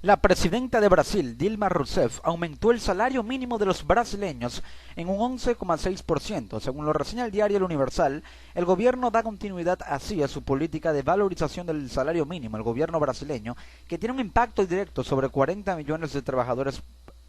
La presidenta de Brasil, Dilma Rousseff, aumentó el salario mínimo de los brasileños en un 11,6%. Según lo reseña el diario El Universal, el gobierno da continuidad así a su política de valorización del salario mínimo, el gobierno brasileño, que tiene un impacto directo sobre 40 millones de trabajadores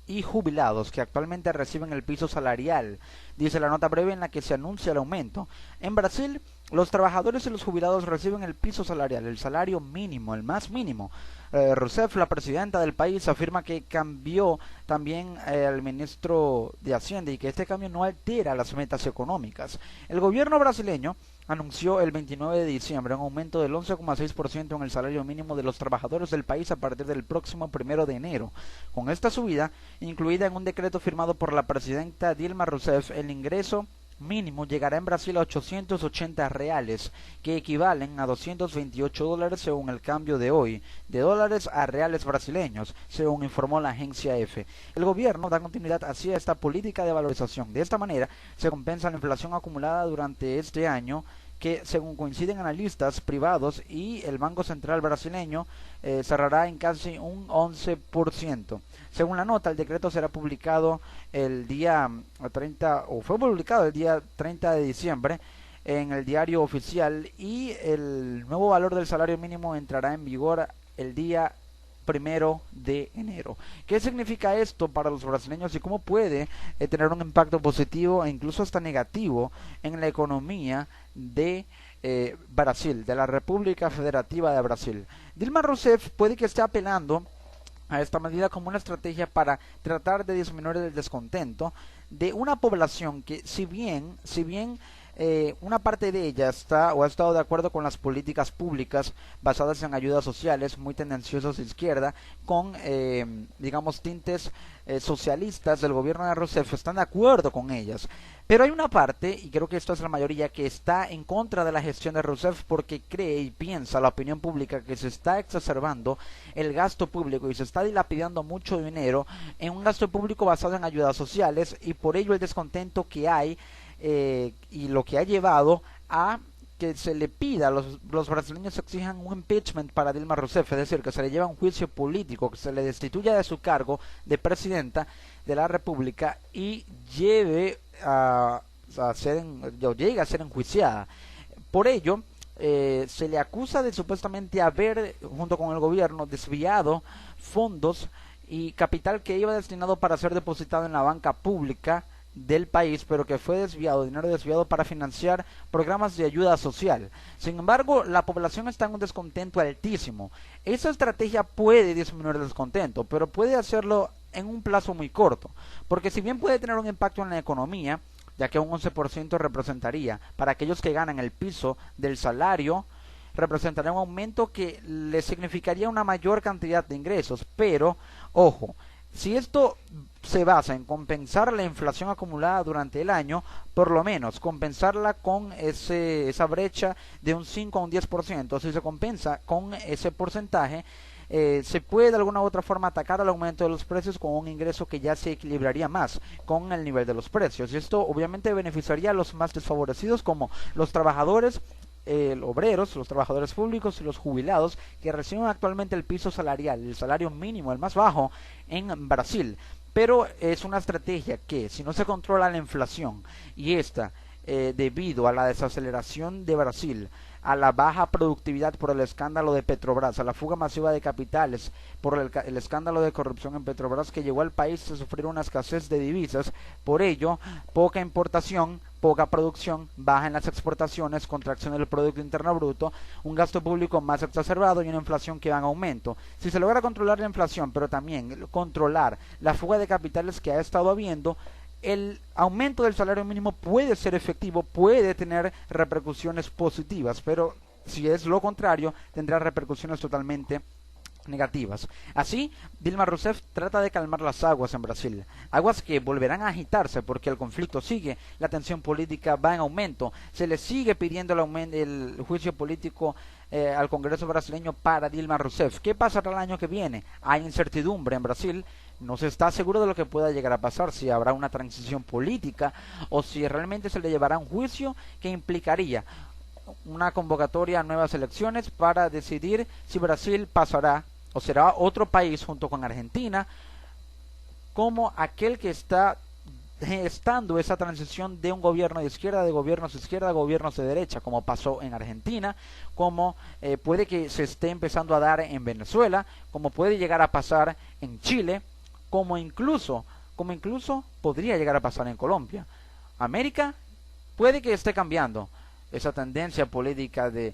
y jubilados que actualmente reciben el piso salarial, dice la nota breve en la que se anuncia el aumento. En Brasil, los trabajadores y los jubilados reciben el piso salarial, el salario mínimo, el más mínimo. Rousseff, la presidenta del país, afirma que cambió también al ministro de Hacienda y que este cambio no altera las metas económicas. El gobierno brasileño anunció el 29 de diciembre un aumento del 11,6% en el salario mínimo de los trabajadores del país a partir del próximo 1 de enero. Con esta subida, incluida en un decreto firmado por la presidenta Dilma Rousseff, el ingreso mínimo llegará en Brasil a 880 reales, que equivalen a $228 según el cambio de hoy, de dólares a reales brasileños, según informó la agencia EFE. El gobierno da continuidad hacia esta política de valorización. De esta manera, se compensa la inflación acumulada durante este año, que según coinciden analistas privados y el Banco Central brasileño, cerrará en casi un 11%. Según la nota, el decreto será publicado el día 30, o fue publicado el día 30 de diciembre en el diario oficial, y el nuevo valor del salario mínimo entrará en vigor el día 1 de enero. ¿Qué significa esto para los brasileños y cómo puede tener un impacto positivo e incluso hasta negativo en la economía de Brasil, de la República Federativa de Brasil? Dilma Rousseff puede que esté apelando a esta medida como una estrategia para tratar de disminuir el descontento de una población que, si bien una parte de ella está o ha estado de acuerdo con las políticas públicas basadas en ayudas sociales muy tendenciosas de izquierda, con digamos tintes socialistas del gobierno de Rousseff, están de acuerdo con ellas. Pero hay una parte, y creo que esto es la mayoría, que está en contra de la gestión de Rousseff porque cree y piensa la opinión pública que se está exacerbando el gasto público y se está dilapidando mucho dinero en un gasto público basado en ayudas sociales, y por ello el descontento que hay y lo que ha llevado a que se le pida, los brasileños exijan un impeachment para Dilma Rousseff, es decir, que se le lleve a un juicio político, que se le destituya de su cargo de presidenta de la República y llegue a ser enjuiciada. Por ello, se le acusa de supuestamente haber, junto con el gobierno, desviado fondos y capital que iba destinado para ser depositado en la banca pública del país, pero que fue dinero desviado para financiar programas de ayuda social. Sin embargo, la población está en un descontento altísimo. Esa estrategia puede disminuir el descontento, pero puede hacerlo en un plazo muy corto, porque si bien puede tener un impacto en la economía, ya que un 11% representaría, para aquellos que ganan el piso del salario, representaría un aumento que les significaría una mayor cantidad de ingresos. Pero, ojo, si esto se basa en compensar la inflación acumulada durante el año, por lo menos compensarla con esa brecha de un 5 a un 10%, si se compensa con ese porcentaje, se puede de alguna u otra forma atacar al aumento de los precios con un ingreso que ya se equilibraría más con el nivel de los precios, y esto obviamente beneficiaría a los más desfavorecidos, como los trabajadores, obreros, los trabajadores públicos y los jubilados, que reciben actualmente el piso salarial, el salario mínimo, el más bajo en Brasil. Pero es una estrategia que, si no se controla la inflación, y esta debido a la desaceleración de Brasil, a la baja productividad por el escándalo de Petrobras, a la fuga masiva de capitales por el escándalo de corrupción en Petrobras, que llevó al país a sufrir una escasez de divisas, por ello poca importación, poca producción, baja en las exportaciones, contracción del Producto Interno Bruto, un gasto público más exacerbado y una inflación que va en aumento. Si se logra controlar la inflación, pero también controlar la fuga de capitales que ha estado habiendo, el aumento del salario mínimo puede ser efectivo, puede tener repercusiones positivas, pero si es lo contrario, tendrá repercusiones totalmente negativas. Así, Dilma Rousseff trata de calmar las aguas en Brasil, aguas que volverán a agitarse porque el conflicto sigue, la tensión política va en aumento, se le sigue pidiendo el juicio político al Congreso brasileño para Dilma Rousseff. ¿Qué pasará el año que viene? Hay incertidumbre en Brasil, no se está seguro de lo que pueda llegar a pasar, si habrá una transición política o si realmente se le llevará a un juicio que implicaría una convocatoria a nuevas elecciones para decidir si Brasil pasará o será otro país junto con Argentina como aquel que está estando esa transición de un gobierno de izquierda, de gobiernos de izquierda a gobiernos de derecha, como pasó en Argentina, como puede que se esté empezando a dar en Venezuela, como puede llegar a pasar en Chile, como incluso podría llegar a pasar en Colombia. América puede que esté cambiando esa tendencia política de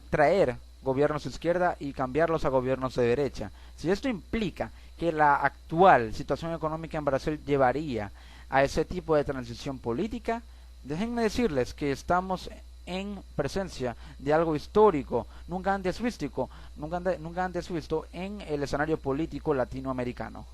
traer gobiernos de izquierda y cambiarlos a gobiernos de derecha. Si esto implica que la actual situación económica en Brasil llevaría a ese tipo de transición política, déjenme decirles que estamos en presencia de algo histórico, nunca antes visto en el escenario político latinoamericano.